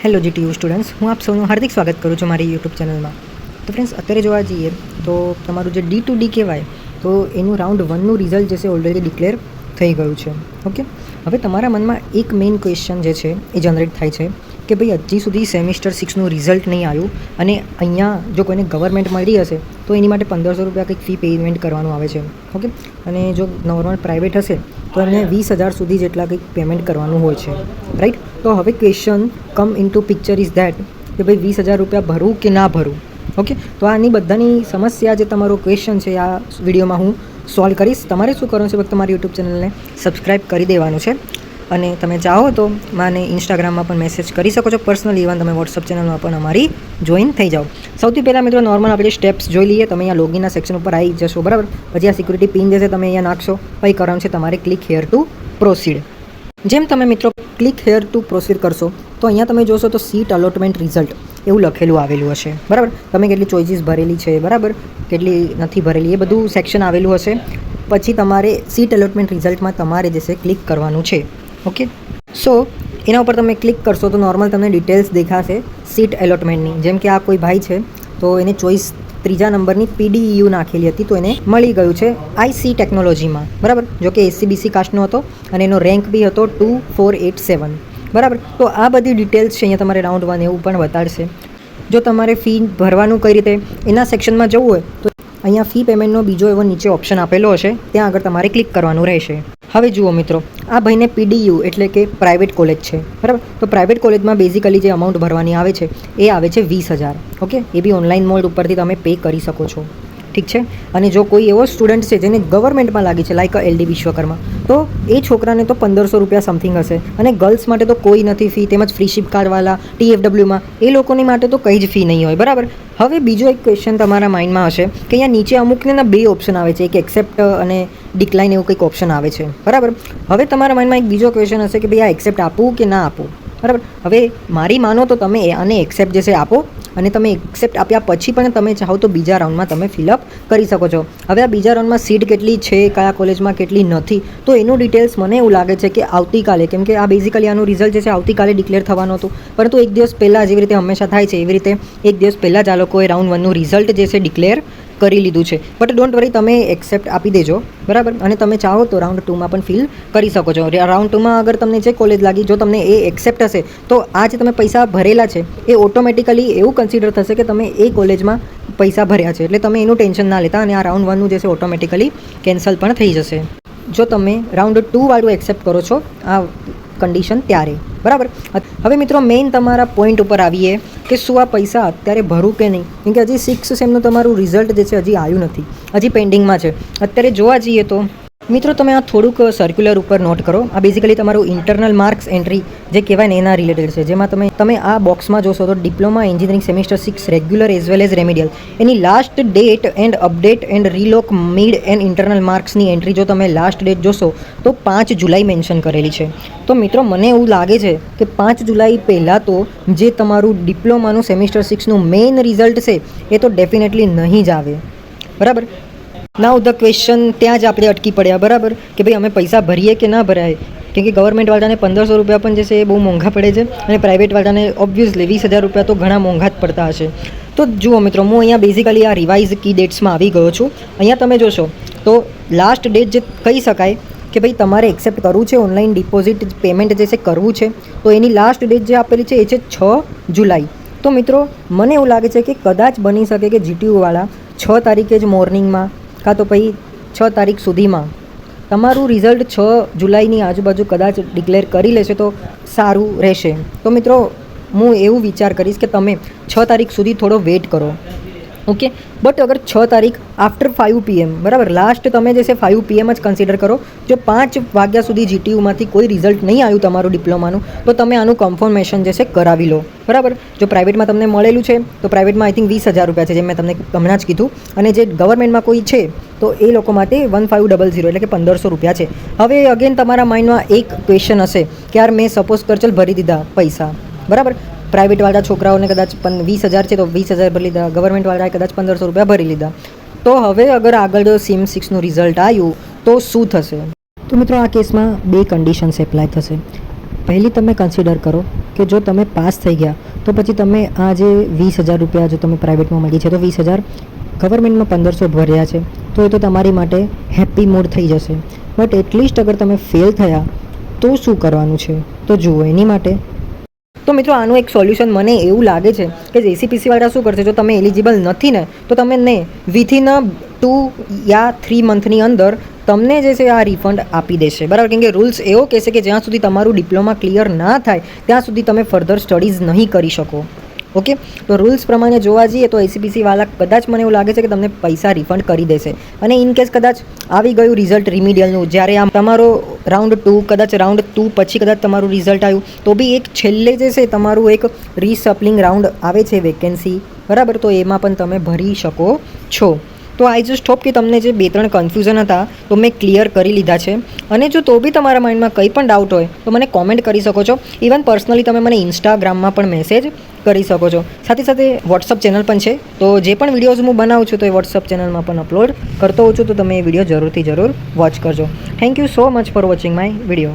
Hello GTU students, હું આપ સૌનું હાર્દિક સ્વાગત કરું છું મારી યુટ્યુબ ચેનલમાં. તો ફ્રેન્ડ્સ, અત્યારે જોવા જઈએ તો તમારું જે D2D કહેવાય તો એનું રાઉન્ડ 1નું રિઝલ્ટ જે છે ઓલરેડી ડિક્લેર થઈ ગયું છે. ઓકે, હવે તમારા મનમાં એક મેઇન ક્વેશ્ચન જે છે એ જનરેટ થાય છે કે ભાઈ હજી સુધી સેમિસ્ટર 6નું રિઝલ્ટ નહીં આવ્યું અને અહીંયા જો કોઈને ગવર્મેન્ટ મળી હશે તો એની માટે 1500 કંઈક ફી પેમેન્ટ કરવાનું આવે છે. ઓકે, અને જો નોર્મલ પ્રાઇવેટ હશે તો એમને 20,000 સુધી જેટલા કંઈક પેમેન્ટ કરવાનું હોય છે, રાઈટ. તો હવે question come into picture is that કે ભાઈ 20,000 રૂપિયા ભરવું કે ના ભરવું. ઓકે, તો આની બધાની સમસ્યા જે તમારો ક્વેશ્ચન છે આ વિડીયોમાં હું સોલ્વ કરીશ. તમારે શું કરવાનું છે, ફક્ત તમારી યુટ્યુબ ચેનલને સબસ્ક્રાઈબ કરી દેવાનું છે અને તમે ચાહો તો મને ઇન્સ્ટાગ્રામમાં પણ મેસેજ કરી શકો છો પર્સનલી, ઇવન તમે વોટ્સઅપ ચેનલમાં પણ અમારી જોઈન થઈ જાઓ. સૌથી પહેલાં મિત્રો નોર્મલ આપણે સ્ટેપ્સ જોઈ લઈએ. તમે અહીંયા લોગિનના સેક્શન ઉપર આવી જશો, બરાબર. પછી આ સિક્યુરિટી પિન જે છે તમે અહીંયા નાખશો. પછી કરવાનું છે તમારે ક્લિક હેર ટુ પ્રોસીડ. જેમ તમે મિત્રો ક્લિક હેર ટુ પ્રોસીડ કરશો તો અહીંયા તમે જોશો તો સીટ અલોટમેન્ટ રિઝલ્ટ એવું લખેલું આવેલું હશે, બરાબર. તમે કેટલી ચોઇસીસ ભરેલી છે, બરાબર, કેટલી નથી ભરેલી, એ બધું સેક્શન આવેલું હશે. પછી તમારે સીટ અલોટમેન્ટ રિઝલ્ટમાં તમારે જે છે ક્લિક કરવાનું છે. ઓકે, સો એના ઉપર તમે ક્લિક કરશો તો નોર્મલ તમને ડિટેલ્સ દેખાશે સીટ એલોટમેન્ટની. જેમ કે આ કોઈ ભાઈ છે તો એને ચોઈસ 3જા નંબરની PDEU નાખેલી હતી તો એને મળી ગયું છે IC ટેકનોલોજીમાં, બરાબર. જો કે SCBC કાસ્ટનો હતો અને એનો રેન્ક બી હતો 2487, બરાબર. તો આ બધી ડિટેલ્સ છે અહીંયા તમારે રાઉન્ડ 1 એવું પણ બતાડશે. જો તમારે ફી ભરવાનું કઈ રીતે એના સેક્શનમાં જવું હોય તો અહીંયા ફી પેમેન્ટનો બીજો એવો નીચે ઓપ્શન આપેલો હશે, ત્યાં આગળ તમારે ક્લિક કરવાનું રહેશે. હવે જુઓ મિત્રો, આ ભાઈને PDU એટલે કે પ્રાઇવેટ કોલેજ છે, બરાબર. તો પ્રાઇવેટ કોલેજમાં બેઝિકલી જે અમાઉન્ટ ભરવાની આવે છે એ આવે છે 20,000. ઓકે, એ બી ઓનલાઈન મોડ ઉપરથી તમે પે કરી શકો છો, ઠીક છે. અને જો કોઈ એવો સ્ટુડન્ટ છે જેને ગવર્મેન્ટમાં લાગી છે લાઈક LD વિશ્વકર્મા, તો એ છોકરાને તો 1500 રૂપિયા સમથિંગ હશે. અને ગર્લ્સ માટે તો કોઈ નથી ફી, તેમજ ફ્રીશિપ કાર્ડવાળા TFWમાં એ લોકોની માટે તો કંઈ જ ફી નહીં હોય, બરાબર. હવે બીજો એક ક્વેશ્ચન તમારા માઇન્ડમાં હશે કે અહીંયા નીચે અમુકને 2 ઓપ્શન આવે છે, એક એક્સેપ્ટ અને ડિક્લાઇન એવું કંઈક ઓપ્શન આવે છે, બરાબર. હવે તમારા માઇન્ડમાં એક બીજો ક્વેશ્ચન હશે કે ભાઈ આ એક્સેપ્ટ આપવું કે ના આપવું, બરાબર. હવે મારી માનો તો તમે આને એક્સેપ્ટ જે છે આપો અને તમે એક્સેપ્ટ આપ્યા પછી પણ તમે ચાહો તો બીજા રાઉન્ડમાં તમે ફિલઅપ કરી શકો છો. હવે આ બીજા રાઉન્ડમાં સીટ કેટલી છે, કયા કોલેજમાં કેટલી નથી, તો એનું ડિટેલ્સ મને એવું લાગે છે કે આવતીકાલે, કેમ કે આ બેઝિકલી આનું રિઝલ્ટ જે છે આવતીકાલે ડિક્લેર થવાનું હતું, પરંતુ એક દિવસ પહેલાં જેવી રીતે હંમેશા થાય છે એવી રીતે એક દિવસ પહેલાં જ આ લોકોએ રાઉન્ડ 1નું રિઝલ્ટ જે છે ડિક્લેર કરી લીધું છે. બટ ડોન્ટ વરી, તમે એક્સેપ્ટ આપી દેજો, બરાબર. અને તમે ચાહો તો રાઉન્ડ 2માં પણ ફિલ કરી શકો છો. રાઉન્ડ 2માં અગર તમને જે કોલેજ લાગી, જો તમને એ એક્સેપ્ટ હશે તો આ જે તમે પૈસા ભરેલા છે એ ઓટોમેટિકલી એવું કન્સિડર થશે કે તમે એ કોલેજમાં પૈસા ભર્યા છે, એટલે તમે એનું ટેન્શન ના લેતા અને આ રાઉન્ડ 1નું જે છે ઓટોમેટિકલી કેન્સલ પણ થઈ જશે જો તમે રાઉન્ડ 2 વાળું એક્સેપ્ટ કરો છો આ કન્ડિશન ત્યારે, બરાબર. હવે મિત્રો મેઇન તમારા પોઈન્ટ ઉપર આવીએ કે શું આ પૈસા અત્યારે ભરું કે નહીં, કેમ કે હજી 6th સેમનું તમારું રિઝલ્ટ જે છે હજી આવ્યું નથી, હજી પેન્ડિંગમાં છે. અત્યારે જોવા જઈએ તો મિત્રો તમે આ થોડુંક સર્ક્યુલર ઉપર નોટ કરો. આ બેઝિકલી તમારું ઇન્ટરનલ માર્ક્સ એન્ટ્રી જે કહેવાય ને એના રિલેટેડ છે, જેમાં તમે આ બોક્સમાં જોશો તો diploma engineering semester 6 regular as well as remedial એની last date and update and relock mid and internal માર્ક્સની એન્ટ્રી જો તમે લાસ્ટ ડેટ જોશો તો 5 જુલાઈ મેન્શન કરેલી છે. તો મિત્રો મને એવું લાગે છે કે 5 જુલાઈ પહેલાં તો જે તમારું ડિપ્લોમાનું સેમિસ્ટર 6નું મેઇન રિઝલ્ટ છે એ તો ડેફિનેટલી નહીં જ આવે, બરાબર. નાઉ ધ ક્વેશ્ચન ત્યાં જ આપણે અટકી પડ્યા, બરાબર, કે ભાઈ અમે પૈસા ભરીએ કે ના ભરાય, કેમ કે ગવર્મેન્ટવાળાને 1500 રૂપિયા પણ જે છે એ બહુ મોંઘા પડે છે અને પ્રાઇવેટવાળાને ઓબ્વિયસલી 20,000 રૂપિયા તો ઘણા મોંઘા જ પડતા હશે. તો જુઓ મિત્રો, હું અહીંયા બેઝિકલી આ રિવાઇઝ કી ડેટ્સમાં આવી ગયો છું. અહીંયા તમે જોશો તો લાસ્ટ ડેટ જે કહી શકાય કે ભાઈ તમારે એક્સેપ્ટ કરવું છે, ઓનલાઈન ડિપોઝિટ પેમેન્ટ જે છે કરવું છે, તો એની લાસ્ટ ડેટ જે આપેલી છે એ છે 6 જુલાઈ. તો મિત્રો મને એવું લાગે છે કે કદાચ બની શકે કે GTUવાળા 6 તારીખે જ મોર્નિંગમાં કાં તો પછી 6 તારીખ સુધીમાં તમારું રિઝલ્ટ 6 જુલાઈની આજુબાજુ કદાચ ડિક્લેર કરી લેશે તો સારું રહેશે. તો મિત્રો હું એવું વિચાર કરીશ કે તમે 6 તારીખ સુધી થોડો વેઇટ કરો. ઓકે, બટ અગર 6 તારીખ આફ્ટર 5 PM, બરાબર, લાસ્ટ તમે જે છે 5 PM જ કન્સિડર કરો. જો 5 વાગ્યા સુધી GTUમાંથી કોઈ રિઝલ્ટ નહીં આવ્યું તમારું ડિપ્લોમાનું તો તમે આનું કન્ફર્મેશન જે છે કરાવી લો, બરાબર. જો પ્રાઇવેટમાં તમને મળેલું છે તો પ્રાઇવેટમાં આઈ થિંક 20,000 રૂપિયા છે, જેમ મેં તમને હમણાં જ કીધું. અને જે ગવર્મેન્ટમાં કોઈ છે તો એ લોકો માટે 1500 એટલે કે 1500 રૂપિયા છે. હવે અગેન તમારા માઇન્ડમાં એક ક્વેશ્ચન હશે કે યાર મેં સપોઝ કર ચલ ભરી દીધા પૈસા, બરાબર. પ્રાઇવેટવાળા છોકરાઓને કદાચ 20,000 છે તો 20,000 ભરી લીધા, ગવર્મેન્ટવાળાએ કદાચ 1500 રૂપિયા ભરી લીધા. તો હવે અગર આગળ સેમ 6નું રિઝલ્ટ આવ્યું તો શું થશે? તો મિત્રો આ કેસમાં 2 કન્ડિશન્સ એપ્લાય થશે. પહેલી તમે કન્સિડર કરો કે જો તમે પાસ થઈ ગયા તો પછી તમે આ જે 20,000 રૂપિયા જો તમે પ્રાઇવેટમાં મળી છે તો 20,000 ગવર્મેન્ટમાં 1500 ભર્યા છે તો એ તો તમારી માટે હેપી મૂડ થઈ જશે. બટ એટલીસ્ટ અગર તમે ફેલ થયા તો શું કરવાનું છે? તો જુઓ એની માટે તો મિત્રો આનું એક સોલ્યુશન મને એવું લાગે છે કે JCPC વાળા શું કરશે, જો તમે એલિજિબલ નથી ને તો તમે ને વિથિન 2 યા 3 મંથની અંદર તમને જે છે આ રિફંડ આપી દેશે, બરાબર. કેમ કે રૂલ્સ એવો કહેશે કે જ્યાં સુધી તમારું ડિપ્લોમા ક્લિયર ના થાય ત્યાં સુધી તમે ફર્ધર સ્ટડીઝ નહીં કરી શકો. ઓકે, તો રૂલ્સ પ્રમાણે જોવા જઈએ તો JCPC વાળા કદાચ મને એવું લાગે છે કે તમને પૈસા રિફંડ કરી દેશે. અને ઇન કેસ કદાચ આવી ગયું રિઝલ્ટ રિમિડિયલનું, જ્યારે આમ તમારો રાઉન્ડ 2 કદાચ રાઉન્ડ 2 પછી કદાચ તમારું રિઝલ્ટ આવ્યું તો બી એક છેલ્લે જે છે તમારું એક રીસપ્લિંગ રાઉન્ડ આવે છે વેકેન્સી, બરાબર. તો એમાં પણ તમે ભરી શકો છો. તો આઈ જસ્ટ હોપ કે તમને જે 2-3 કન્ફ્યુઝન હતા તો મેં ક્લિયર કરી લીધા છે. અને જો તો બી તમારા માઇન્ડમાં કંઈ પણ ડાઉટ હોય તો મને કોમેન્ટ કરી શકો છો. ઇવન પર્સનલી તમે મને ઇન્સ્ટાગ્રામમાં પણ મેસેજ કરી શકો છો. સાથે સાથે વોટ્સઅપ ચેનલ પણ છે, તો જે પણ વિડીયોઝ હું બનાવું છું તો એ વોટ્સઅપ ચેનલમાં પણ અપલોડ કરતો હોઉં છું, તો તમે એ વિડીયો જરૂર વોચ કરજો. Thank you so much for watching my video.